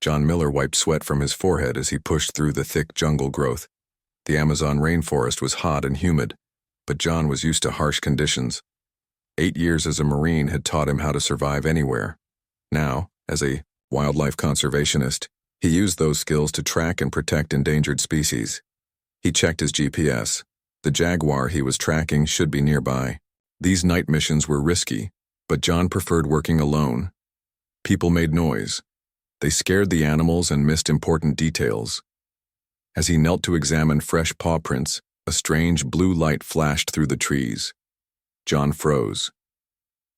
John Miller wiped sweat from his forehead as he pushed through the thick jungle growth. The Amazon rainforest was hot and humid, but John was used to harsh conditions. 8 years as a Marine had taught him how to survive anywhere. Now, as a wildlife conservationist, he used those skills to track and protect endangered species. He checked his GPS. The jaguar he was tracking should be nearby. These night missions were risky, but John preferred working alone. People made noise. They scared the animals and missed important details. As he knelt to examine fresh paw prints, a strange blue light flashed through the trees. John froze.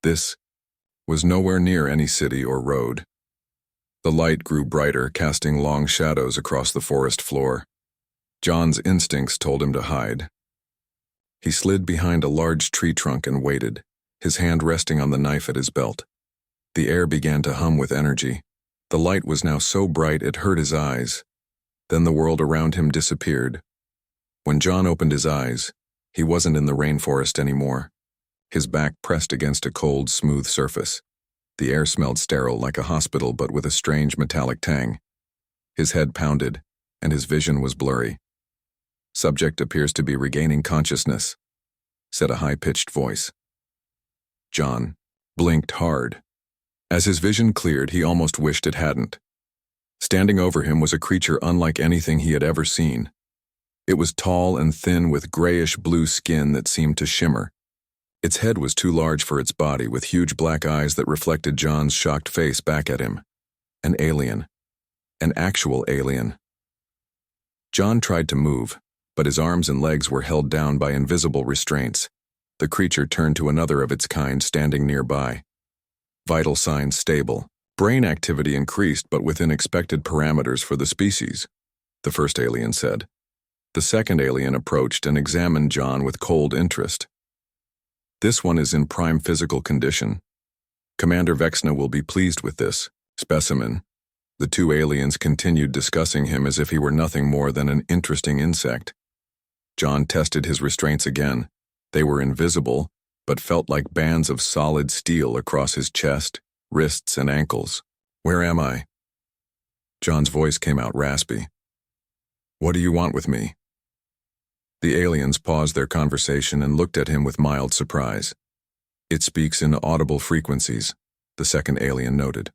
This was nowhere near any city or road. The light grew brighter, casting long shadows across the forest floor. John's instincts told him to hide. He slid behind a large tree trunk and waited, his hand resting on the knife at his belt. The air began to hum with energy. The light was now so bright it hurt his eyes. Then the world around him disappeared. When John opened his eyes, he wasn't in the rainforest anymore. His back pressed against a cold, smooth surface. The air smelled sterile like a hospital but with a strange metallic tang. His head pounded, and his vision was blurry. "Subject appears to be regaining consciousness," said a high-pitched voice. John blinked hard. As his vision cleared, he almost wished it hadn't. Standing over him was a creature unlike anything he had ever seen. It was tall and thin with grayish-blue skin that seemed to shimmer. Its head was too large for its body, with huge black eyes that reflected John's shocked face back at him. An alien. An actual alien. John tried to move, but his arms and legs were held down by invisible restraints. The creature turned to another of its kind standing nearby. Vital signs stable. Brain activity increased, but within expected parameters for the species, the first alien said. The second alien approached and examined John with cold interest. "This one is in prime physical condition. Commander Vexna will be pleased with this specimen." The two aliens continued discussing him as if he were nothing more than an interesting insect. John tested his restraints again. They were invisible, but felt like bands of solid steel across his chest, wrists, and ankles. "Where am I?" John's voice came out raspy. "What do you want with me?" The aliens paused their conversation and looked at him with mild surprise. "It speaks in audible frequencies," the second alien noted.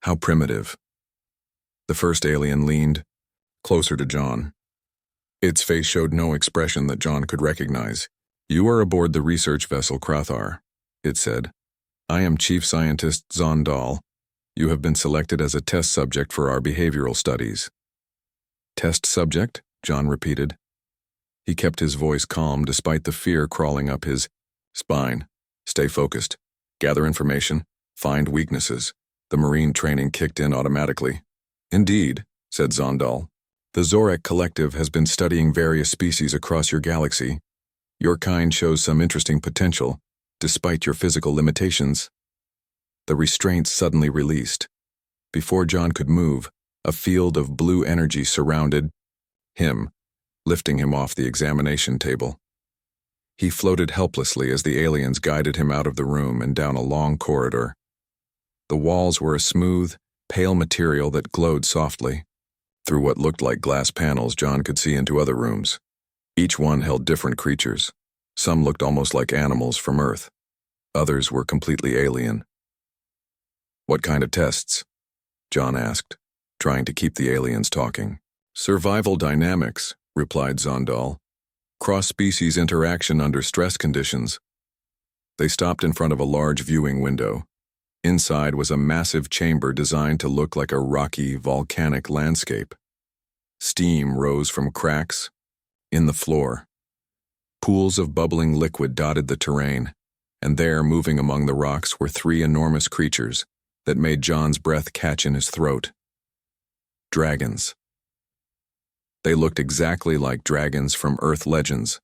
"How primitive." The first alien leaned closer to John. Its face showed no expression that John could recognize. "You are aboard the research vessel Krathar," it said. "I am Chief Scientist Zondal. You have been selected as a test subject for our behavioral studies." "Test subject?" John repeated. He kept his voice calm despite the fear crawling up his spine. "Stay focused. Gather information. Find weaknesses." The Marine training kicked in automatically. "Indeed," said Zondal. "The Zorek Collective has been studying various species across your galaxy. Your kind shows some interesting potential, despite your physical limitations." The restraints suddenly released. Before John could move, a field of blue energy surrounded him, lifting him off the examination table. He floated helplessly as the aliens guided him out of the room and down a long corridor. The walls were a smooth, pale material that glowed softly. Through what looked like glass panels, John could see into other rooms. Each one held different creatures. Some looked almost like animals from Earth. Others were completely alien. "What kind of tests?" John asked, trying to keep the aliens talking. "Survival dynamics," replied Zondal. "Cross-species interaction under stress conditions." They stopped in front of a large viewing window. Inside was a massive chamber designed to look like a rocky, volcanic landscape. Steam rose from cracks in the floor. Pools of bubbling liquid dotted the terrain, and there, moving among the rocks, were 3 enormous creatures that made John's breath catch in his throat. Dragons. They looked exactly like dragons from Earth legends.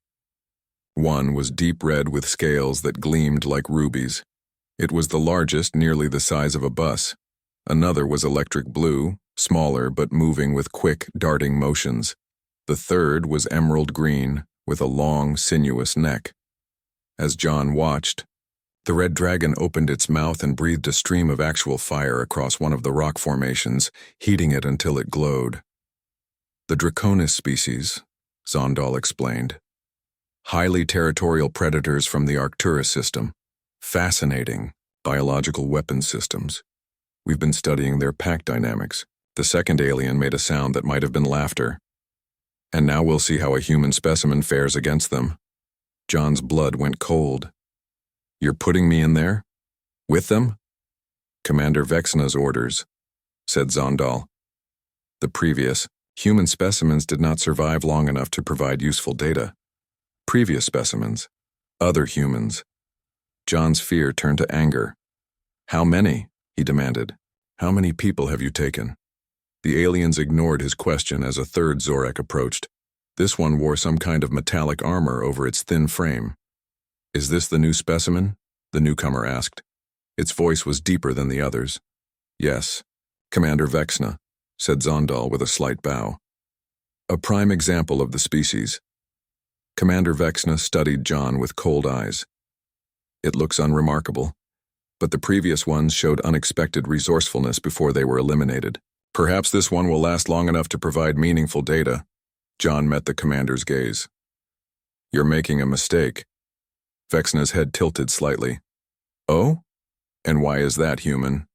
One was deep red with scales that gleamed like rubies. It was the largest, nearly the size of a bus. Another was electric blue, smaller but moving with quick, darting motions. The third was emerald green, with a long, sinuous neck. As John watched, The red dragon opened its mouth and breathed a stream of actual fire across one of the rock formations, heating it until it glowed. The Draconis species, Zondal explained. Highly territorial predators from the Arcturus system. Fascinating biological weapon systems. We've been studying their pack dynamics. The second alien made a sound that might have been laughter. And now we'll see how a human specimen fares against them. John's blood went cold. You're putting me in there? With them? Commander Vexna's orders, said Zondal. The previous, human specimens did not survive long enough to provide useful data. Previous specimens. Other humans. John's fear turned to anger. How many? He demanded. How many people have you taken? The aliens ignored his question as a third Zorak approached. This one wore some kind of metallic armor over its thin frame. Is this the new specimen? The newcomer asked. Its voice was deeper than the others. Yes, Commander Vexna, said Zondal with a slight bow. A prime example of the species. Commander Vexna studied John with cold eyes. It looks unremarkable, but the previous ones showed unexpected resourcefulness before they were eliminated. Perhaps this one will last long enough to provide meaningful data. John met the commander's gaze. You're making a mistake. Vexna's head tilted slightly. Oh? And why is that, human?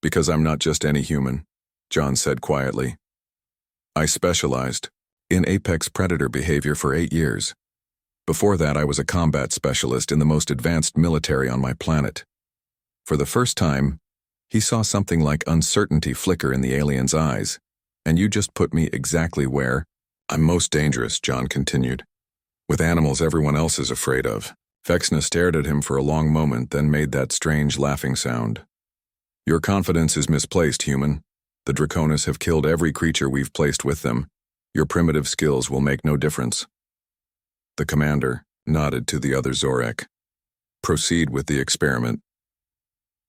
Because I'm not just any human, John said quietly. I specialized in apex predator behavior for 8 years. Before that, I was a combat specialist in the most advanced military on my planet. For the first time, he saw something like uncertainty flicker in the alien's eyes. And you just put me exactly where I'm most dangerous, John continued. With animals everyone else is afraid of. Vexna stared at him for a long moment, then made that strange laughing sound. Your confidence is misplaced, human. The Draconis have killed every creature we've placed with them. Your primitive skills will make no difference. The commander nodded to the other Zorak. Proceed with the experiment.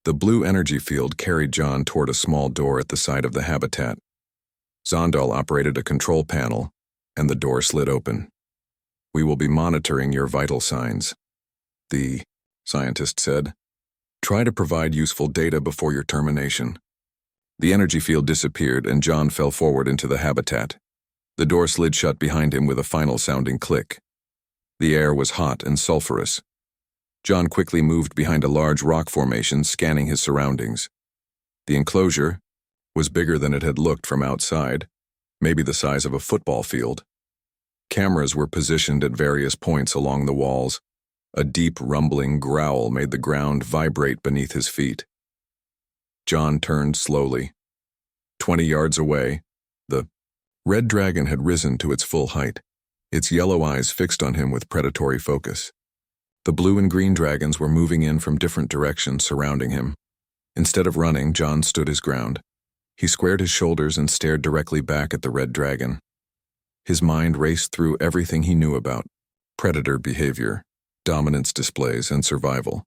The blue energy field carried John toward a small door at the side of the habitat. Zondal operated a control panel, and the door slid open. We will be monitoring your vital signs, the scientist said. Try to provide useful data before your termination. The energy field disappeared, and John fell forward into the habitat. The door slid shut behind him with a final sounding click. The air was hot and sulfurous. John quickly moved behind a large rock formation, scanning his surroundings. The enclosure was bigger than it had looked from outside, maybe the size of a football field. Cameras were positioned at various points along the walls. A deep, rumbling growl made the ground vibrate beneath his feet. John turned slowly. 20 yards away, the red dragon had risen to its full height, its yellow eyes fixed on him with predatory focus. The blue and green dragons were moving in from different directions, surrounding him. Instead of running, John stood his ground. He squared his shoulders and stared directly back at the red dragon. His mind raced through everything he knew about predator behavior, dominance displays, and survival.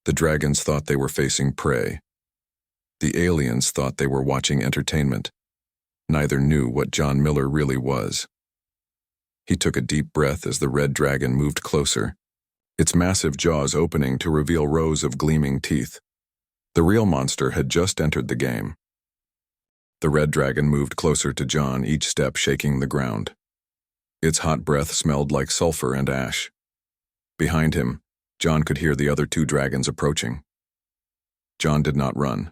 The dragons thought they were facing prey. The aliens thought they were watching entertainment. Neither knew what John Miller really was. He took a deep breath as the red dragon moved closer, its massive jaws opening to reveal rows of gleaming teeth. The real monster had just entered the game. The red dragon moved closer to John, each step shaking the ground. Its hot breath smelled like sulfur and ash. Behind him, John could hear the other 2 dragons approaching. John did not run.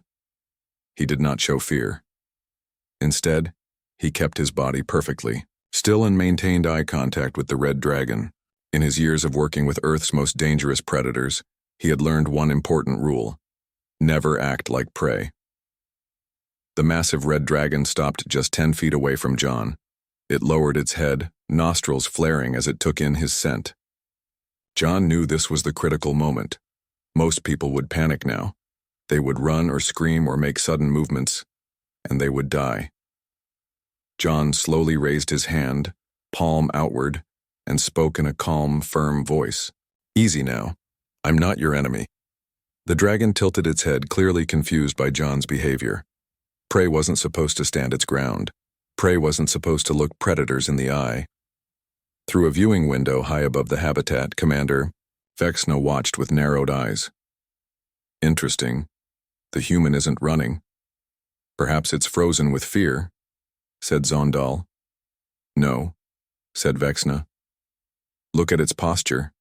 He did not show fear. Instead, he kept his body perfectly, still, and maintained eye contact with the red dragon. In his years of working with Earth's most dangerous predators, he had learned one important rule: never act like prey. The massive red dragon stopped just 10 feet away from John. It lowered its head, nostrils flaring as it took in his scent. John knew this was the critical moment. Most people would panic now. They would run or scream or make sudden movements, and they would die. John slowly raised his hand, palm outward, and spoke in a calm, firm voice. Easy now. I'm not your enemy. The dragon tilted its head, clearly confused by John's behavior. Prey wasn't supposed to stand its ground. Prey wasn't supposed to look predators in the eye. Through a viewing window high above the habitat, Commander Vexna watched with narrowed eyes. Interesting. The human isn't running. Perhaps it's frozen with fear, said Zondal. No, said Vexna. Look at its posture.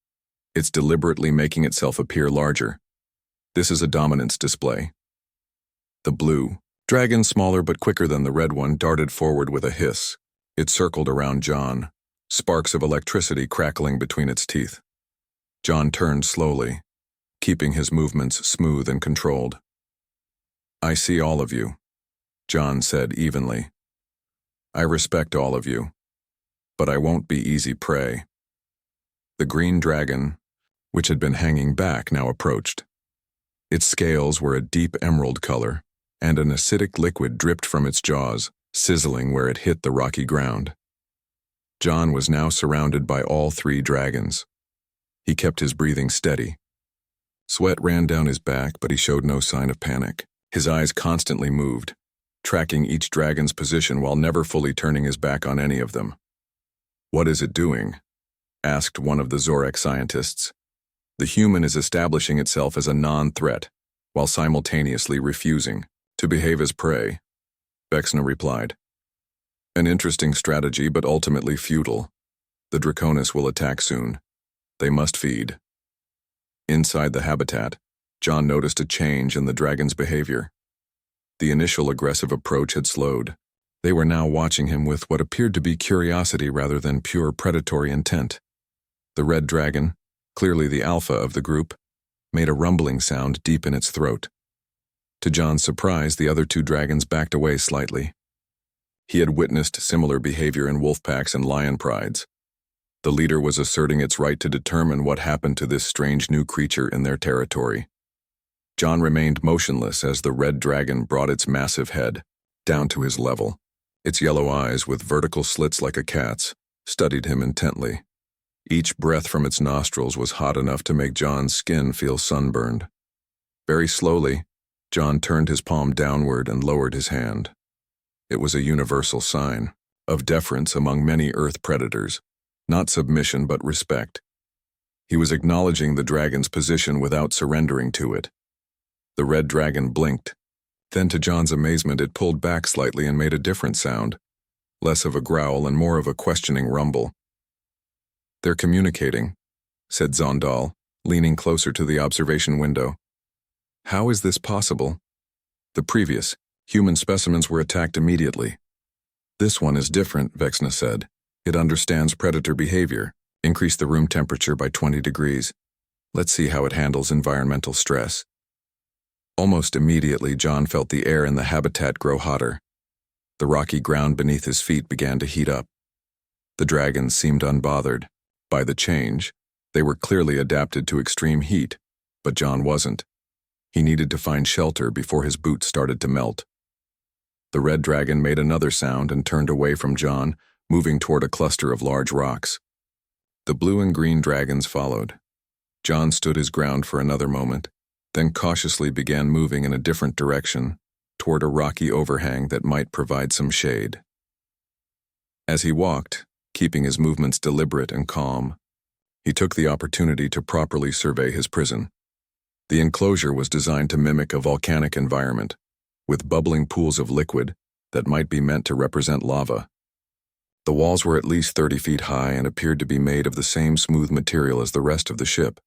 It's deliberately making itself appear larger. This is a dominance display. The blue dragon, smaller but quicker than the red one, darted forward with a hiss. It circled around John, sparks of electricity crackling between its teeth. John turned slowly, keeping his movements smooth and controlled. I see all of you, John said evenly. I respect all of you, but I won't be easy prey. The green dragon, which had been hanging back, now approached. Its scales were a deep emerald color, and an acidic liquid dripped from its jaws, sizzling where it hit the rocky ground. John was now surrounded by all three dragons. He kept his breathing steady. Sweat ran down his back, but he showed no sign of panic. His eyes constantly moved, tracking each dragon's position while never fully turning his back on any of them. What is it doing? Asked one of the Zorek scientists. The human is establishing itself as a non-threat, while simultaneously refusing to behave as prey, Vexna replied. An interesting strategy, but ultimately futile. The Draconis will attack soon. They must feed. Inside the habitat, John noticed a change in the dragon's behavior. The initial aggressive approach had slowed. They were now watching him with what appeared to be curiosity rather than pure predatory intent. The red dragon, clearly the alpha of the group, made a rumbling sound deep in its throat. To John's surprise, the other two dragons backed away slightly. He had witnessed similar behavior in wolf packs and lion prides. The leader was asserting its right to determine what happened to this strange new creature in their territory. John remained motionless as the red dragon brought its massive head down to his level. Its yellow eyes, with vertical slits like a cat's, studied him intently. Each breath from its nostrils was hot enough to make John's skin feel sunburned. Very slowly, John turned his palm downward and lowered his hand. It was a universal sign of deference among many Earth predators, not submission but respect. He was acknowledging the dragon's position without surrendering to it. The red dragon blinked. Then, to John's amazement, it pulled back slightly and made a different sound, less of a growl and more of a questioning rumble. They're communicating, said Zondal, leaning closer to the observation window. How is this possible? The previous, human specimens were attacked immediately. This one is different, Vexna said. It understands predator behavior, increased the room temperature by 20 degrees. Let's see how it handles environmental stress. Almost immediately, John felt the air in the habitat grow hotter. The rocky ground beneath his feet began to heat up. The dragons seemed unbothered by the change. They were clearly adapted to extreme heat, but John wasn't. He needed to find shelter before his boots started to melt. The red dragon made another sound and turned away from John, moving toward a cluster of large rocks. The blue and green dragons followed. John stood his ground for another moment, then cautiously began moving in a different direction, toward a rocky overhang that might provide some shade. As he walked, keeping his movements deliberate and calm, he took the opportunity to properly survey his prison. The enclosure was designed to mimic a volcanic environment, with bubbling pools of liquid that might be meant to represent lava. The walls were at least 30 feet high and appeared to be made of the same smooth material as the rest of the ship.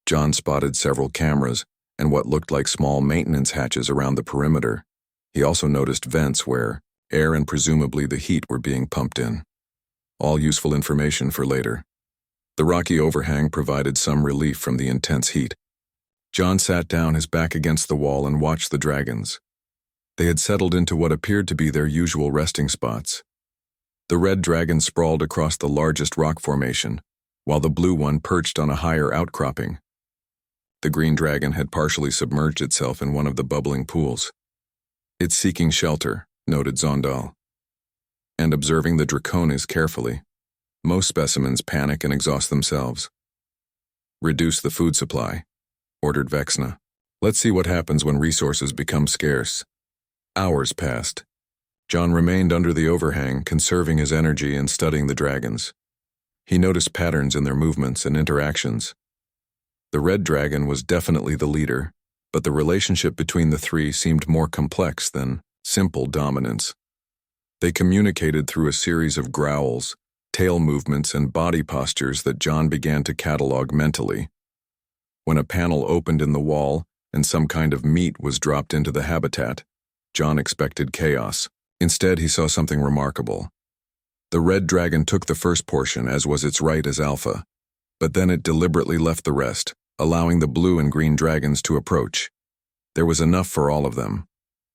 John spotted several cameras and what looked like small maintenance hatches around the perimeter. He also noticed vents where air and presumably the heat were being pumped in. All useful information for later. The rocky overhang provided some relief from the intense heat. John sat down, his back against the wall, and watched the dragons. They had settled into what appeared to be their usual resting spots. The red dragon sprawled across the largest rock formation, while the blue one perched on a higher outcropping. The green dragon had partially submerged itself in one of the bubbling pools. It's seeking shelter, noted Zondal. And observing the Draconis carefully. Most specimens panic and exhaust themselves. Reduce the food supply, ordered Vexna. Let's see what happens when resources become scarce. Hours passed. John remained under the overhang, conserving his energy and studying the dragons. He noticed patterns in their movements and interactions. The red dragon was definitely the leader, but the relationship between the three seemed more complex than simple dominance. They communicated through a series of growls, tail movements, and body postures that John began to catalog mentally. When a panel opened in the wall and some kind of meat was dropped into the habitat, John expected chaos. Instead, he saw something remarkable. The red dragon took the first portion, as was its right as alpha, but then it deliberately left the rest, allowing the blue and green dragons to approach. There was enough for all of them.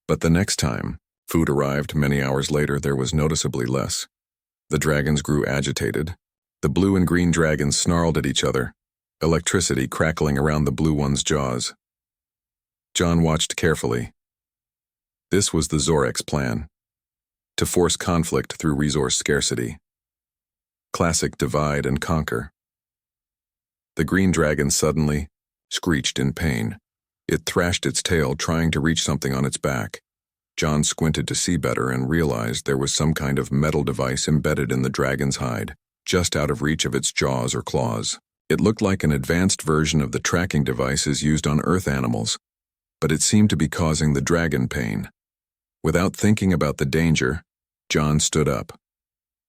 But the next time food arrived many hours later, there was noticeably less. The dragons grew agitated. The blue and green dragons snarled at each other, electricity crackling around the blue one's jaws. John watched carefully. This was the Zorek's plan: to force conflict through resource scarcity. Classic divide and conquer. The green dragon suddenly screeched in pain. It thrashed its tail, trying to reach something on its back. John squinted to see better and realized there was some kind of metal device embedded in the dragon's hide, just out of reach of its jaws or claws. It looked like an advanced version of the tracking devices used on Earth animals, but it seemed to be causing the dragon pain. Without thinking about the danger, John stood up.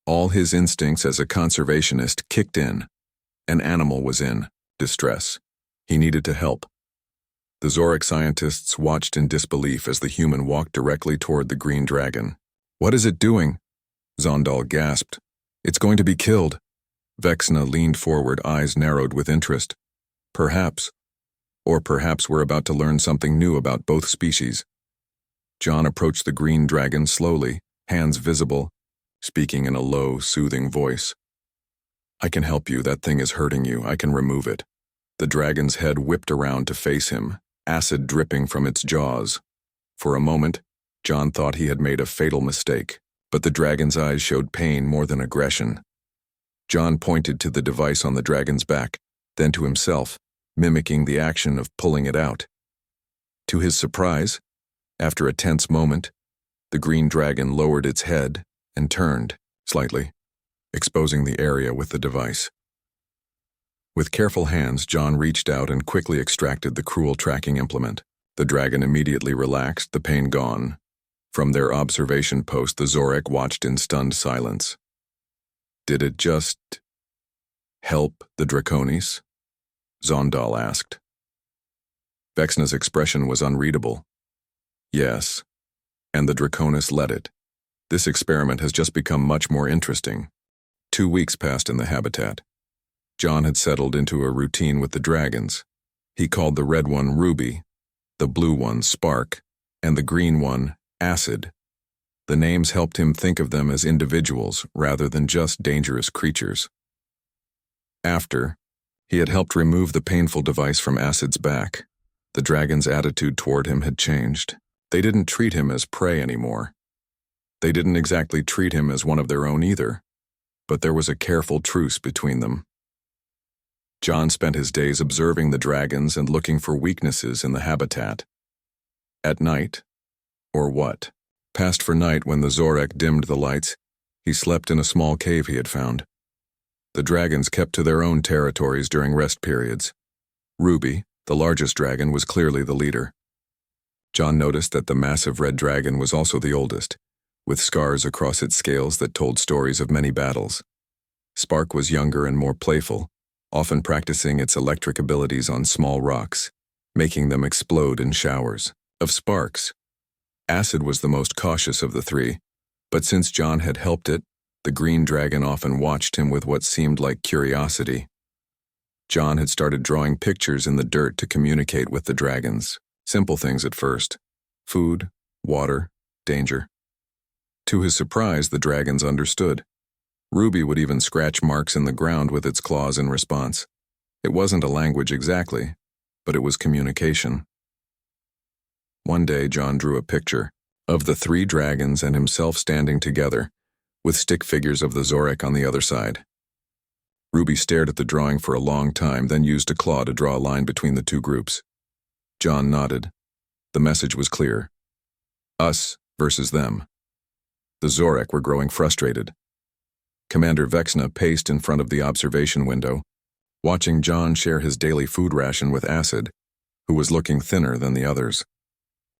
All his instincts as a conservationist kicked in. An animal was in distress. He needed to help. The Zorek scientists watched in disbelief as the human walked directly toward the green dragon. "What is it doing?" Zondal gasped. "It's going to be killed." Vexna leaned forward, eyes narrowed with interest. Perhaps we're about to learn something new about both species." John approached the green dragon slowly, hands visible, speaking in a low, soothing voice. "I can help you. That thing is hurting you. I can remove it." The dragon's head whipped around to face him, acid dripping from its jaws. For a moment, John thought he had made a fatal mistake, but the dragon's eyes showed pain more than aggression. John pointed to the device on the dragon's back, then to himself, mimicking the action of pulling it out. To his surprise, after a tense moment, the green dragon lowered its head and turned, slightly, exposing the area with the device. With careful hands, John reached out and quickly extracted the cruel tracking implement. The dragon immediately relaxed, the pain gone. From their observation post, the Zorek watched in stunned silence. "Did it just help the Draconis?" Zondal asked. Vexna's expression was unreadable. "Yes, and the Draconis let it. This experiment has just become much more interesting." 2 weeks passed in the habitat. John had settled into a routine with the dragons. He called the red one Ruby, the blue one Spark, and the green one Acid. The names helped him think of them as individuals rather than just dangerous creatures. After he had helped remove the painful device from Acid's back, the dragon's attitude toward him had changed. They didn't treat him as prey anymore. They didn't exactly treat him as one of their own either, but there was a careful truce between them. John spent his days observing the dragons and looking for weaknesses in the habitat. At night, or what, passed for night when the Zorek dimmed the lights, he slept in a small cave he had found. The dragons kept to their own territories during rest periods. Ruby, the largest dragon, was clearly the leader. John noticed that the massive red dragon was also the oldest, with scars across its scales that told stories of many battles. Spark was younger and more playful, often practicing its electric abilities on small rocks, making them explode in showers of sparks. Acid was the most cautious of the three, but since John had helped it, the green dragon often watched him with what seemed like curiosity. John had started drawing pictures in the dirt to communicate with the dragons. Simple things at first: food, water, danger. To his surprise, the dragons understood. Ruby would even scratch marks in the ground with its claws in response. It wasn't a language exactly, but it was communication. One day, John drew a picture of the 3 dragons and himself standing together, with stick figures of the Zorek on the other side. Ruby stared at the drawing for a long time, then used a claw to draw a line between the 2 groups. John nodded. The message was clear. Us versus them. The Zorek were growing frustrated. Commander Vexna paced in front of the observation window, watching John share his daily food ration with Acid, who was looking thinner than the others.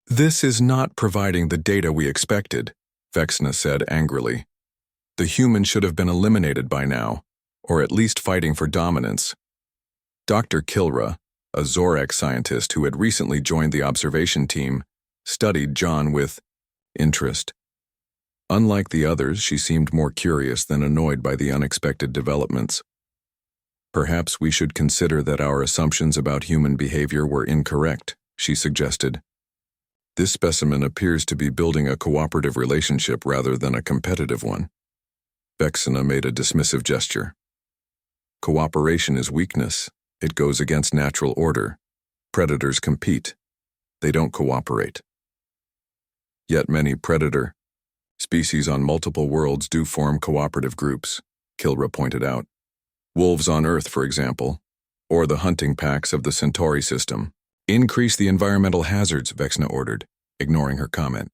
"This is not providing the data we expected," Vexna said angrily. "The human should have been eliminated by now, or at least fighting for dominance." Dr. Kilra, a Zorek scientist who had recently joined the observation team, studied John with interest. Unlike the others, she seemed more curious than annoyed by the unexpected developments. "Perhaps we should consider that our assumptions about human behavior were incorrect," she suggested. "This specimen appears to be building a cooperative relationship rather than a competitive one." Vexna made a dismissive gesture. "Cooperation is weakness. It goes against natural order. Predators compete. They don't cooperate." "Yet many predator species on multiple worlds do form cooperative groups," Kilra pointed out. "Wolves on Earth, for example, or the hunting packs of the Centauri system." "Increase the environmental hazards," Vexna ordered, ignoring her comment.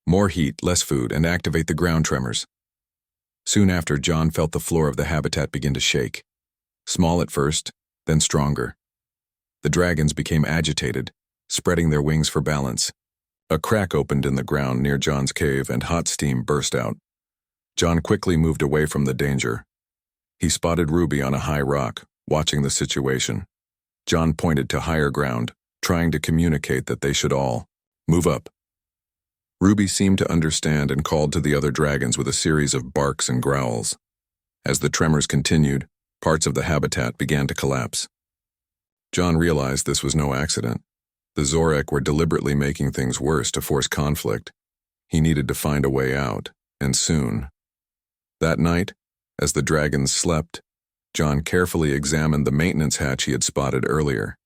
"More heat, less food, and activate the ground tremors." Soon after, John felt the floor of the habitat begin to shake. Small at first, then stronger. The dragons became agitated, spreading their wings for balance. A crack opened in the ground near John's cave and hot steam burst out. John quickly moved away from the danger. He spotted Ruby on a high rock, watching the situation. John pointed to higher ground, trying to communicate that they should all move up. Ruby seemed to understand and called to the other dragons with a series of barks and growls. As the tremors continued, parts of the habitat began to collapse. John realized this was no accident. The Zorek were deliberately making things worse to force conflict. He needed to find a way out, and soon. That night, as the dragons slept, John carefully examined the maintenance hatch he had spotted earlier.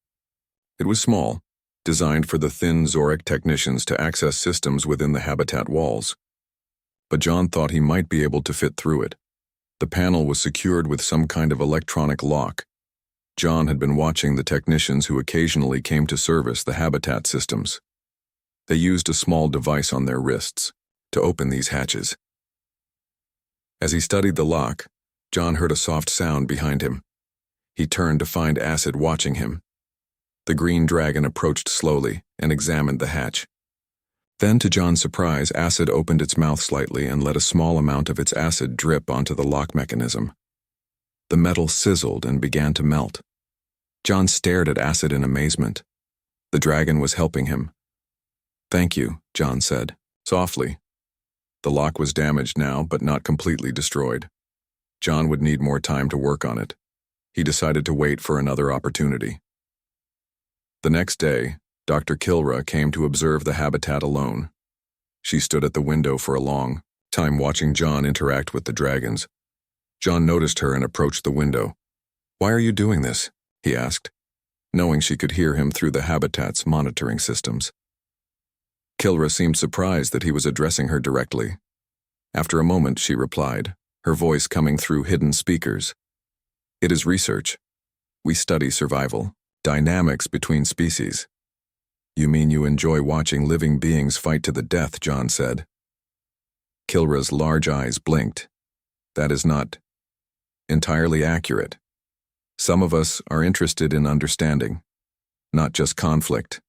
It was small, designed for the thin Zorek technicians to access systems within the habitat walls. But John thought he might be able to fit through it. The panel was secured with some kind of electronic lock. John had been watching the technicians who occasionally came to service the habitat systems. They used a small device on their wrists to open these hatches. As he studied the lock, John heard a soft sound behind him. He turned to find Acid watching him. The green dragon approached slowly and examined the hatch. Then, to John's surprise, Acid opened its mouth slightly and let a small amount of its acid drip onto the lock mechanism. The metal sizzled and began to melt. John stared at Acid in amazement. The dragon was helping him. "Thank you," John said, softly. The lock was damaged now, but not completely destroyed. John would need more time to work on it. He decided to wait for another opportunity. The next day, Dr. Kilra came to observe the habitat alone. She stood at the window for a long time watching John interact with the dragons. John noticed her and approached the window. "Why are you doing this?" he asked, knowing she could hear him through the habitat's monitoring systems. Kilra seemed surprised that he was addressing her directly. After a moment, she replied, her voice coming through hidden speakers. "It is research. We study survival, dynamics between species." "You mean you enjoy watching living beings fight to the death," John said. Kilra's large eyes blinked. "That is not entirely accurate. Some of us are interested in understanding, not just conflict."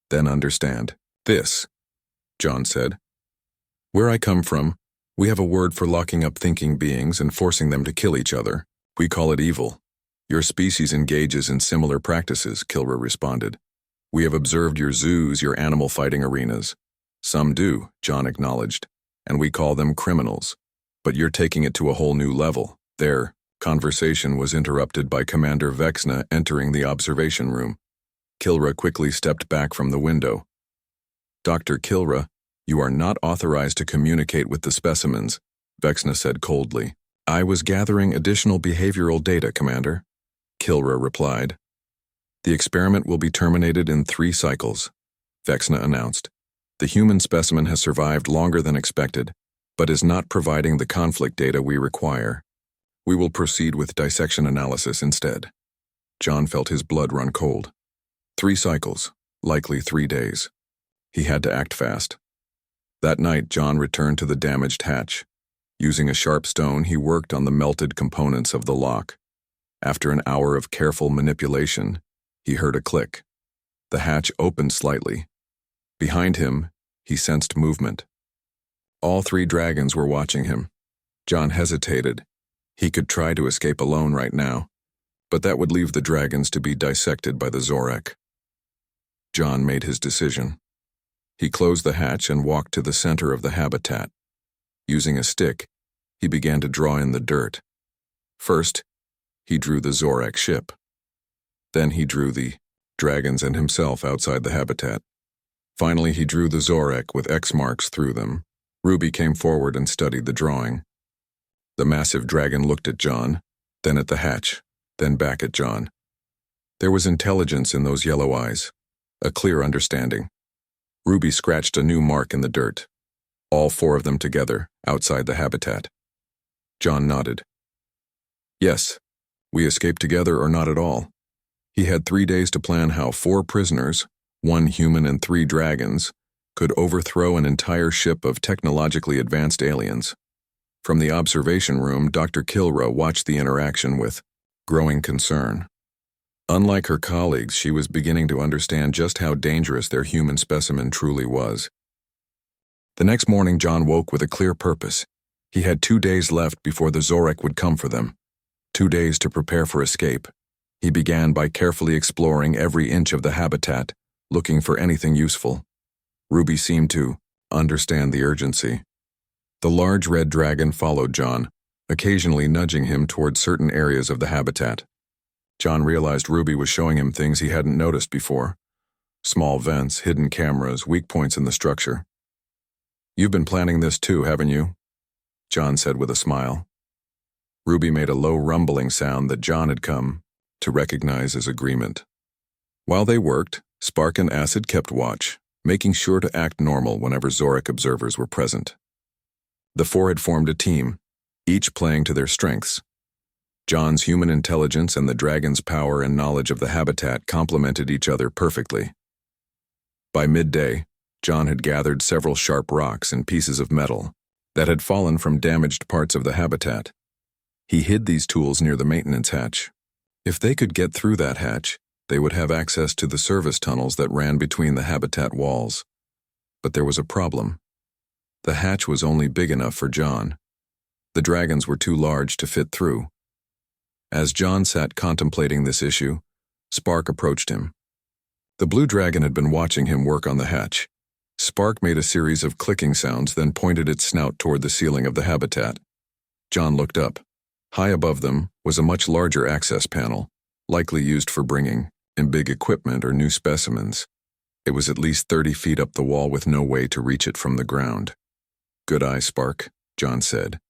"Then understand this," John said. "Where I come from, we have a word for locking up thinking beings and forcing them to kill each other. We call it evil. Your species engages in similar practices," Kilra responded. "We have observed your zoos, your animal fighting arenas." "Some do," John acknowledged, "and we call them criminals. But you're taking it to a whole new level." Their conversation was interrupted by Commander Vexna entering the observation room. Kilra quickly stepped back from the window. "Dr. Kilra, you are not authorized to communicate with the specimens," Vexna said coldly. "I was gathering additional behavioral data, Commander," Kilra replied. "The experiment will be terminated in 3 cycles," Vexna announced. "The human specimen has survived longer than expected, but is not providing the conflict data we require. We will proceed with dissection analysis instead." John felt his blood run cold. 3 cycles, likely 3 days. He had to act fast. That night, John returned to the damaged hatch. Using a sharp stone, he worked on the melted components of the lock. After an hour of careful manipulation, he heard a click. The hatch opened slightly. Behind him, he sensed movement. All three dragons were watching him. John hesitated. He could try to escape alone right now, but that would leave the dragons to be dissected by the Zorak. John made his decision. He closed the hatch and walked to the center of the habitat. Using a stick, he began to draw in the dirt. First, he drew the Zorak ship. Then he drew the dragons and himself outside the habitat. Finally, he drew the Zorak with X marks through them. Ruby came forward and studied the drawing. The massive dragon looked at John, then at the hatch, then back at John. There was intelligence in those yellow eyes, a clear understanding. Ruby scratched a new mark in the dirt, all four of them together, outside the habitat. John nodded. Yes, we escaped together or not at all. He had 3 days to plan how 4 prisoners, 1 human and 3 dragons, could overthrow an entire ship of technologically advanced aliens. From the observation room, Dr. Kilra watched the interaction with growing concern. Unlike her colleagues, she was beginning to understand just how dangerous their human specimen truly was. The next morning, John woke with a clear purpose. He had 2 days left before the Zorak would come for them. 2 days to prepare for escape. He began by carefully exploring every inch of the habitat, looking for anything useful. Ruby seemed to understand the urgency. The large red dragon followed John, occasionally nudging him toward certain areas of the habitat. John realized Ruby was showing him things he hadn't noticed before. Small vents, hidden cameras, weak points in the structure. "You've been planning this too, haven't you?" John said with a smile. Ruby made a low rumbling sound that John had come to recognize as agreement. While they worked, Spark and Acid kept watch, making sure to act normal whenever Zorak observers were present. The 4 had formed a team, each playing to their strengths. John's human intelligence and the dragon's power and knowledge of the habitat complemented each other perfectly. By midday, John had gathered several sharp rocks and pieces of metal that had fallen from damaged parts of the habitat. He hid these tools near the maintenance hatch. If they could get through that hatch, they would have access to the service tunnels that ran between the habitat walls. But there was a problem. The hatch was only big enough for John. The dragons were too large to fit through. As John sat contemplating this issue, Spark approached him. The blue dragon had been watching him work on the hatch. Spark made a series of clicking sounds, then pointed its snout toward the ceiling of the habitat. John looked up. High above them was a much larger access panel, likely used for bringing in big equipment or new specimens. It was at least 30 feet up the wall with no way to reach it from the ground. "Good eye, Spark," John said.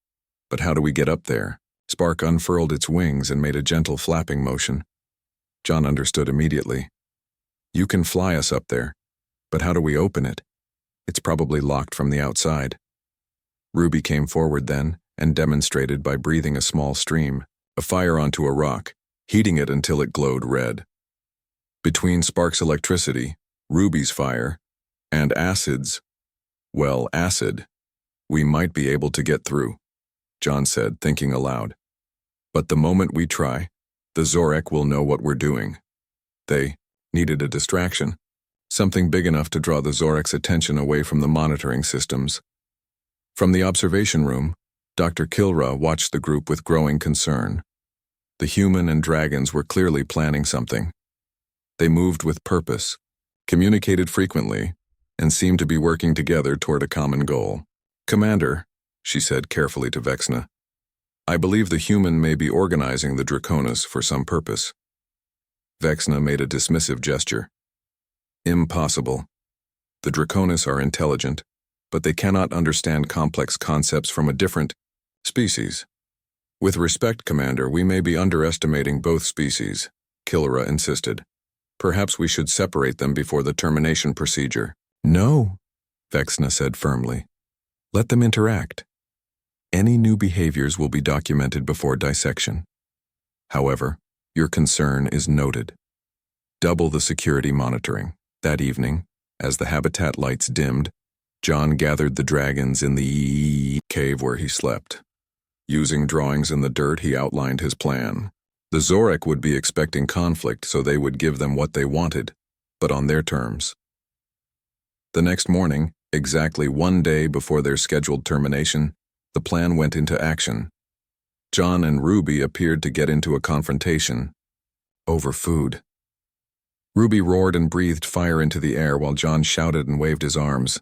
"But how do we get up there?" Spark unfurled its wings and made a gentle flapping motion. John understood immediately. "You can fly us up there, but how do we open it? It's probably locked from the outside." Ruby came forward then and demonstrated by breathing a small stream of fire onto a rock, heating it until it glowed red. Between Spark's electricity, Ruby's fire, and Acid, we might be able to get through, John said, thinking aloud. But the moment we try, the Zorak will know what we're doing. They needed a distraction, something big enough to draw the Zorak's attention away from the monitoring systems. From the observation room, Dr. Kilra watched the group with growing concern. The human and dragons were clearly planning something. They moved with purpose, communicated frequently, and seemed to be working together toward a common goal. "Commander," she said carefully to Vexna, "I believe the human may be organizing the Draconis for some purpose." Vexna made a dismissive gesture. "Impossible. The Draconis are intelligent, but they cannot understand complex concepts from a different species. With respect, Commander, we may be underestimating both species," Kilra insisted. "Perhaps we should separate them before the termination procedure." "No," Vexna said firmly. "Let them interact. Any new behaviors will be documented before dissection. However, your concern is noted. Double the security monitoring." That evening, as the habitat lights dimmed, John gathered the dragons in the cave where he slept. Using drawings in the dirt, he outlined his plan. The Zorek would be expecting conflict, so they would give them what they wanted, but on their terms. The next morning, exactly 1 day before their scheduled termination, the plan went into action. John and Ruby appeared to get into a confrontation over food. Ruby roared and breathed fire into the air while John shouted and waved his arms.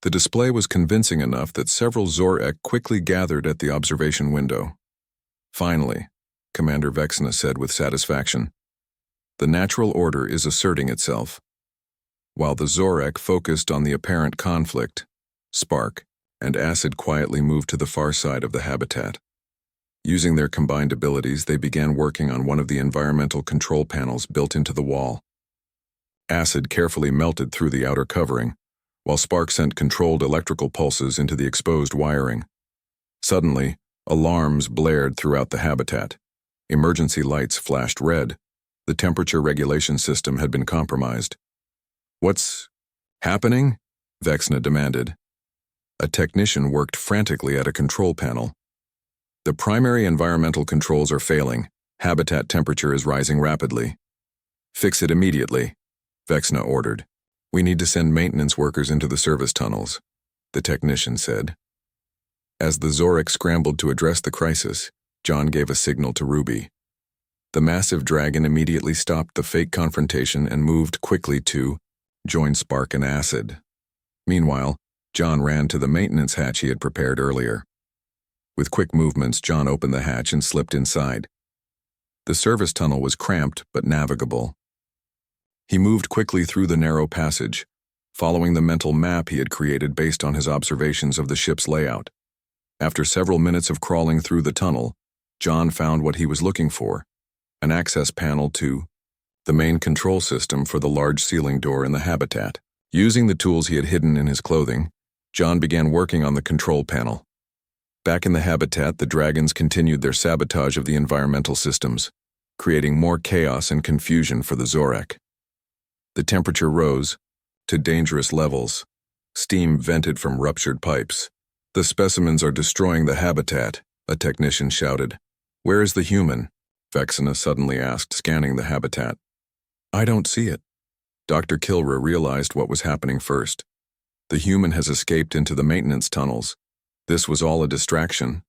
The display was convincing enough that several Zorek quickly gathered at the observation window. Finally, Commander Vexna said with satisfaction, "The natural order is asserting itself." While the Zorek focused on the apparent conflict, Spark and Acid quietly moved to the far side of the habitat. Using their combined abilities, they began working on one of the environmental control panels built into the wall. Acid carefully melted through the outer covering, while Spark sent controlled electrical pulses into the exposed wiring. Suddenly, alarms blared throughout the habitat. Emergency lights flashed red. The temperature regulation system had been compromised. "What's happening?" Vexna demanded. A technician worked frantically at a control panel. "The primary environmental controls are failing. Habitat temperature is rising rapidly." "Fix it immediately," Vexna ordered. "We need to send maintenance workers into the service tunnels," the technician said. As the Zorek scrambled to address the crisis, John gave a signal to Ruby. The massive dragon immediately stopped the fake confrontation and moved quickly to join Spark and Acid. Meanwhile, John ran to the maintenance hatch he had prepared earlier. With quick movements, John opened the hatch and slipped inside. The service tunnel was cramped but navigable. He moved quickly through the narrow passage, following the mental map he had created based on his observations of the ship's layout. After several minutes of crawling through the tunnel, John found what he was looking for, an access panel to the main control system for the large ceiling door in the habitat. Using the tools he had hidden in his clothing, John began working on the control panel. Back in the habitat, the dragons continued their sabotage of the environmental systems, creating more chaos and confusion for the Zorek. The temperature rose to dangerous levels. Steam vented from ruptured pipes. "The specimens are destroying the habitat," a technician shouted. "Where is the human?" Vexna suddenly asked, scanning the habitat. "I don't see it." Dr. Kilra realized what was happening first. The human has escaped into the maintenance tunnels. This was all a distraction.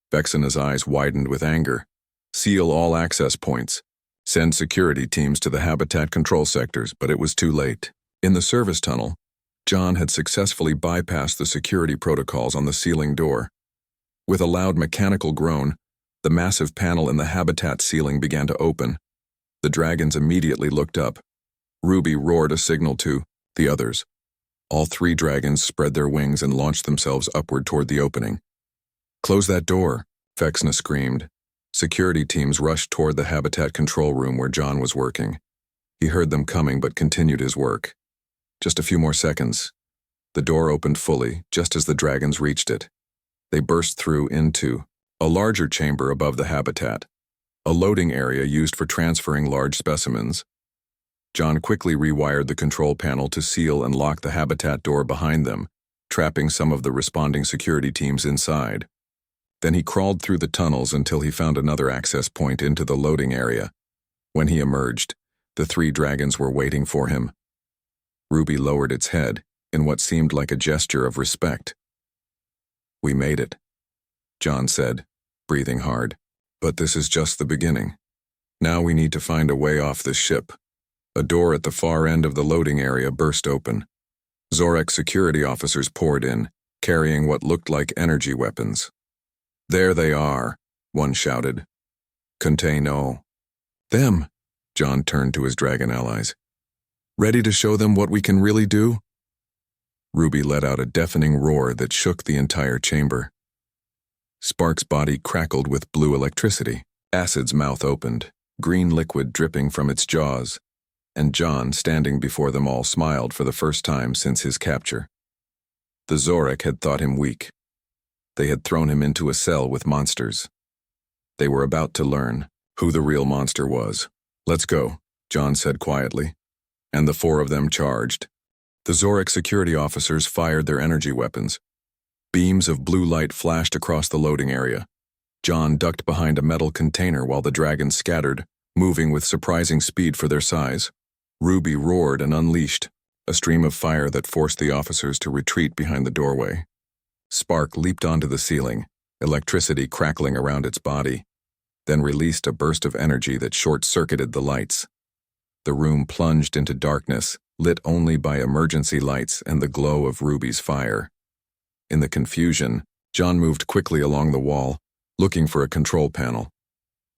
Vexna's eyes widened with anger. "Seal all access points. Send security teams to the habitat control sectors," but it was too late. In the service tunnel, John had successfully bypassed the security protocols on the ceiling door. With a loud mechanical groan, the massive panel in the habitat ceiling began to open. The dragons immediately looked up. Ruby roared a signal to the others. All 3 dragons spread their wings and launched themselves upward toward the opening. "Close that door," Vexna screamed. Security teams rushed toward the habitat control room where John was working. He heard them coming but continued his work. Just a few more seconds. The door opened fully, just as the dragons reached it. They burst through into a larger chamber above the habitat, a loading area used for transferring large specimens. John quickly rewired the control panel to seal and lock the habitat door behind them, trapping some of the responding security teams inside. Then he crawled through the tunnels until he found another access point into the loading area. When he emerged, the 3 dragons were waiting for him. Ruby lowered its head in what seemed like a gesture of respect. "We made it," John said, breathing hard. "But this is just the beginning. Now we need to find a way off this ship." A door at the far end of the loading area burst open. Zorek security officers poured in, carrying what looked like energy weapons. "There they are," one shouted. "Contain all." "Them," John turned to his dragon allies. "Ready to show them what we can really do?" Ruby let out a deafening roar that shook the entire chamber. Spark's body crackled with blue electricity. Acid's mouth opened, green liquid dripping from its jaws, and John, standing before them all, smiled for the first time since his capture. The Zorek had thought him weak. They had thrown him into a cell with monsters. They were about to learn who the real monster was. "Let's go," John said quietly, and the 4 of them charged. The Zorek security officers fired their energy weapons. Beams of blue light flashed across the loading area. John ducked behind a metal container while the dragons scattered, moving with surprising speed for their size. Ruby roared and unleashed, a stream of fire that forced the officers to retreat behind the doorway. Spark leaped onto the ceiling, electricity crackling around its body, then released a burst of energy that short-circuited the lights. The room plunged into darkness, lit only by emergency lights and the glow of Ruby's fire. In the confusion, John moved quickly along the wall, looking for a control panel.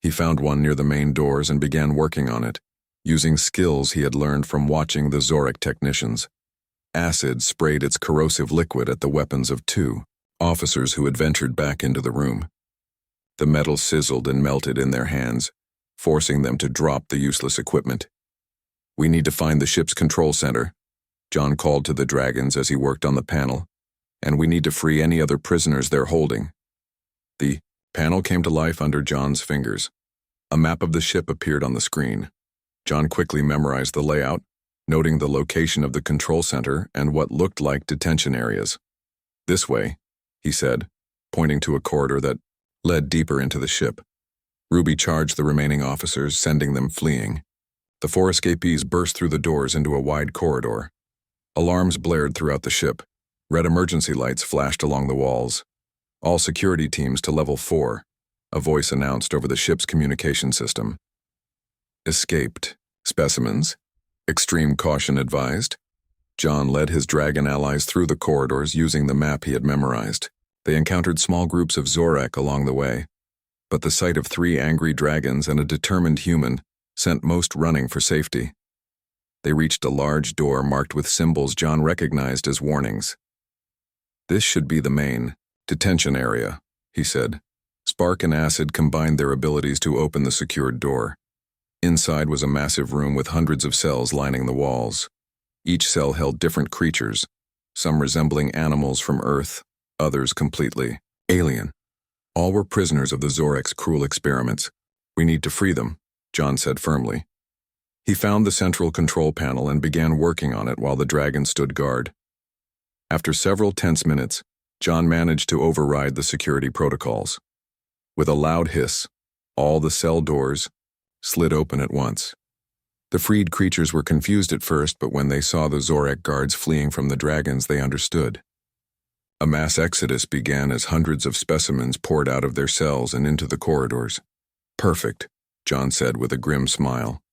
He found one near the main doors and began working on it, using skills he had learned from watching the Zorak technicians. Acid sprayed its corrosive liquid at the weapons of two officers who had ventured back into the room. The metal sizzled and melted in their hands, forcing them to drop the useless equipment. "We need to find the ship's control center," John called to the dragons as he worked on the panel, "and we need to free any other prisoners they're holding." The panel came to life under John's fingers. A map of the ship appeared on the screen. John quickly memorized the layout, noting the location of the control center and what looked like detention areas. "This way," he said, pointing to a corridor that led deeper into the ship. Ruby charged the remaining officers, sending them fleeing. The four escapees burst through the doors into a wide corridor. Alarms blared throughout the ship. Red emergency lights flashed along the walls. "All security teams to level 4, a voice announced over the ship's communication system. "Escaped specimens. Extreme caution advised." John led his dragon allies through the corridors using the map he had memorized. They encountered small groups of Zorak along the way, but the sight of 3 angry dragons and a determined human sent most running for safety. They reached a large door marked with symbols John recognized as warnings. "This should be the main detention area," he said. Spark and Acid combined their abilities to open the secured door. Inside was a massive room with hundreds of cells lining the walls. Each cell held different creatures, some resembling animals from Earth, others completely alien. All were prisoners of the Zorak's cruel experiments. "We need to free them," John said firmly. He found the central control panel and began working on it while the dragon stood guard. After several tense minutes, John managed to override the security protocols. With a loud hiss, all the cell doors slid open at once. The freed creatures were confused at first, but when they saw the Zorak guards fleeing from the dragons, they understood. A mass exodus began as hundreds of specimens poured out of their cells and into the corridors. "Perfect," John said with a grim smile.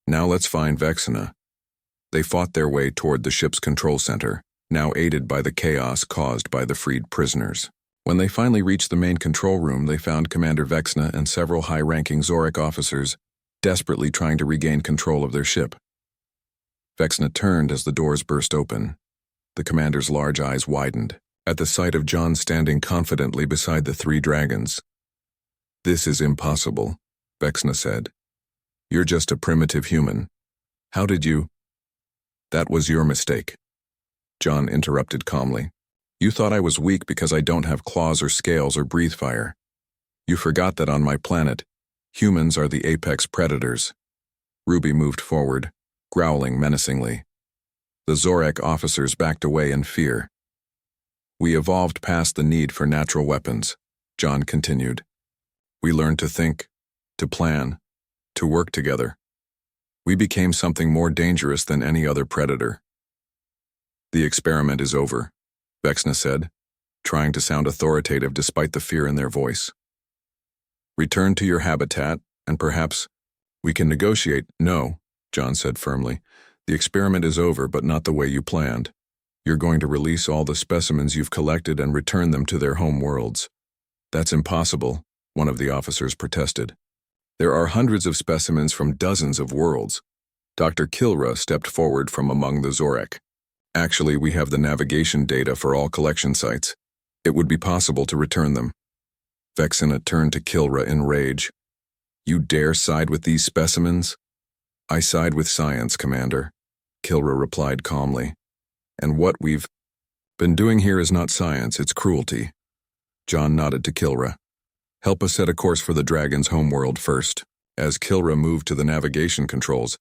"Now let's find Vexena." They fought their way toward the ship's control center, now aided by the chaos caused by the freed prisoners. When they finally reached the main control room, they found Commander Vexena and several high-ranking Zorak officers desperately trying to regain control of their ship. Vexena turned as the doors burst open. The commander's large eyes widened at the sight of John standing confidently beside the 3 dragons. "This is impossible," Vexena said. "You're just a primitive human. How did you—" "That was your mistake," John interrupted calmly. "You thought I was weak because I don't have claws or scales or breathe fire. You forgot that on my planet, humans are the apex predators." Ruby moved forward, growling menacingly. The Zorak officers backed away in fear. "We evolved past the need for natural weapons," John continued. "We learned to think, to plan, to work together. We became something more dangerous than any other predator." "The experiment is over," Vexena said, trying to sound authoritative despite the fear in their voice. "Return to your habitat, and perhaps we can negotiate." "No," John said firmly. "The experiment is over, but not the way you planned. You're going to release all the specimens you've collected and return them to their home worlds." "That's impossible," one of the officers protested. "There are hundreds of specimens from dozens of worlds." Dr. Kilra stepped forward from among the Zorak. "Actually, we have the navigation data for all collection sites. It would be possible to return them." Vexena turned to Kilra in rage. "You dare side with these specimens?" "I side with science, Commander," Kilra replied calmly. "And what we've been doing here is not science, it's cruelty." John nodded to Kilra. "Help us set a course for the dragon's homeworld first." As Kilra moved to the navigation controls,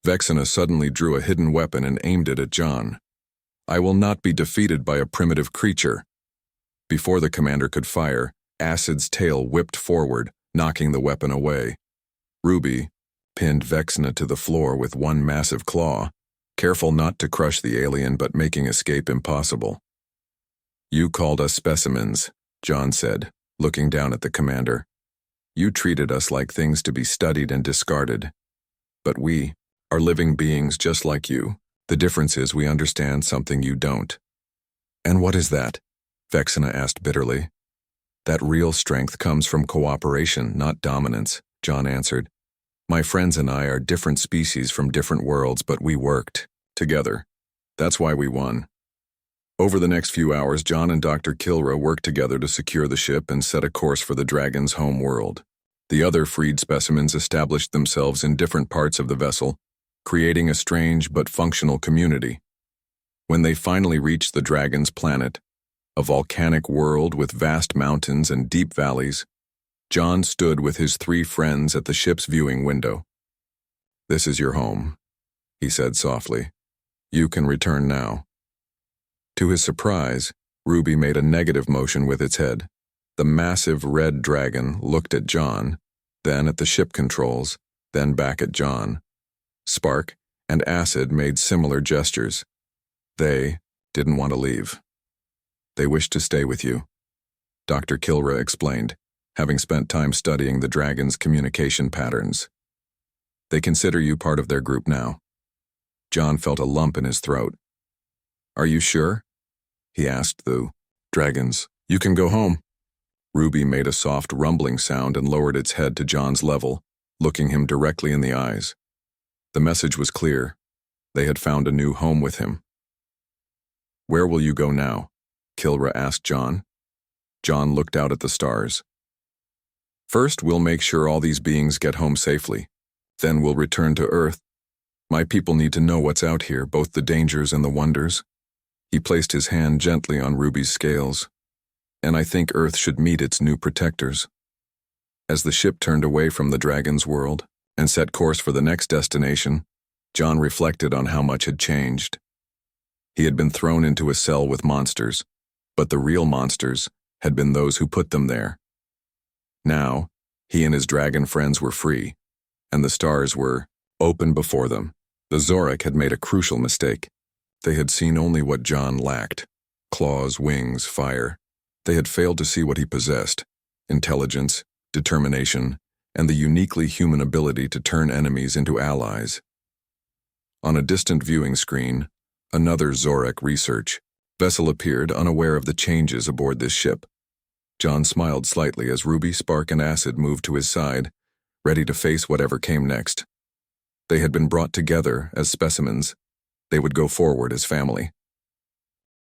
Vexena suddenly drew a hidden weapon and aimed it at John. "I will not be defeated by a primitive creature." Before the commander could fire, Acid's tail whipped forward, knocking the weapon away. Ruby pinned Vexna to the floor with one massive claw, careful not to crush the alien but making escape impossible. "You called us specimens," John said, looking down at the commander. "You treated us like things to be studied and discarded. But we are living beings just like you. The difference is we understand something you don't." "And what is that?" Vexna asked bitterly. "That real strength comes from cooperation, not dominance," John answered. "My friends and I are different species from different worlds, but we worked together. That's why we won." Over the next few hours, John and Dr. Kilra worked together to secure the ship and set a course for the Dragon's home world. The other freed specimens established themselves in different parts of the vessel, creating a strange but functional community. When they finally reached the Dragon's planet, a volcanic world with vast mountains and deep valleys, John stood with his 3 friends at the ship's viewing window. "This is your home," he said softly. "You can return now." To his surprise, Ruby made a negative motion with its head. The massive red dragon looked at John, then at the ship controls, then back at John. Spark and Acid made similar gestures. They didn't want to leave. "They wish to stay with you," Dr. Kilra explained, having spent time studying the dragon's communication patterns. "They consider you part of their group now." John felt a lump in his throat. "Are you sure?" he asked the dragons. "You can go home." Ruby made a soft rumbling sound and lowered its head to John's level, looking him directly in the eyes. The message was clear. They had found a new home with him. "Where will you go now?" Kilra asked John. John looked out at the stars. "First, we'll make sure all these beings get home safely. Then we'll return to Earth. My people need to know what's out here, both the dangers and the wonders." He placed his hand gently on Ruby's scales. "And I think Earth should meet its new protectors." As the ship turned away from the Dragon's world and set course for the next destination, John reflected on how much had changed. He had been thrown into a cell with monsters, but the real monsters had been those who put them there. Now, he and his dragon friends were free, and the stars were open before them. The Zorak had made a crucial mistake. They had seen only what John lacked: claws, wings, fire. They had failed to see what he possessed: intelligence, determination, and the uniquely human ability to turn enemies into allies. On a distant viewing screen, another Zorak research vessel appeared, unaware of the changes aboard this ship. John smiled slightly as Ruby, Spark, and Acid moved to his side, ready to face whatever came next. They had been brought together as specimens. They would go forward as family.